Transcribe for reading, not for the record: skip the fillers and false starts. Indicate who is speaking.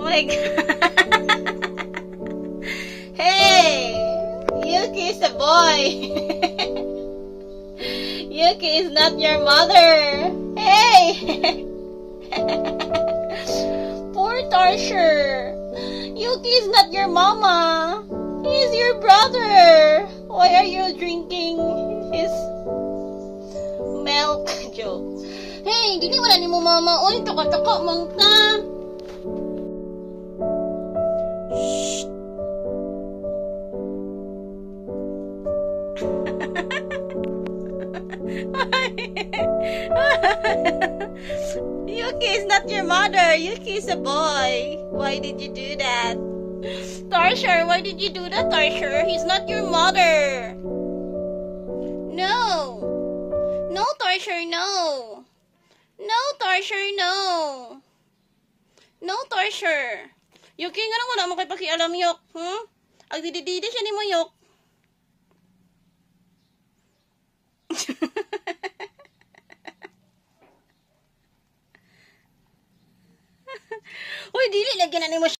Speaker 1: my god. Hey! Yuki is a boy. Yuki is not your mother. Hey! Poor Tarsher. Yuki is not your mama. He is your brother. Why are you drinking his milk? Joke. Hey, dili wala ni mo mama. Oy, taka-taka mang ta. Shh. Yuki is not your mother. Yuki is a boy. Why did you do that? Tarsher, why did you do that, Tarsher? He's not your mother. No. No, Tarsher, no. No, Tarsher, no. No, Tarsher. Yuki nga lang wala mo kay pakialam, Yok. Agdidididi siya ni mo, Yok. Uy, dili lagyan na ni mo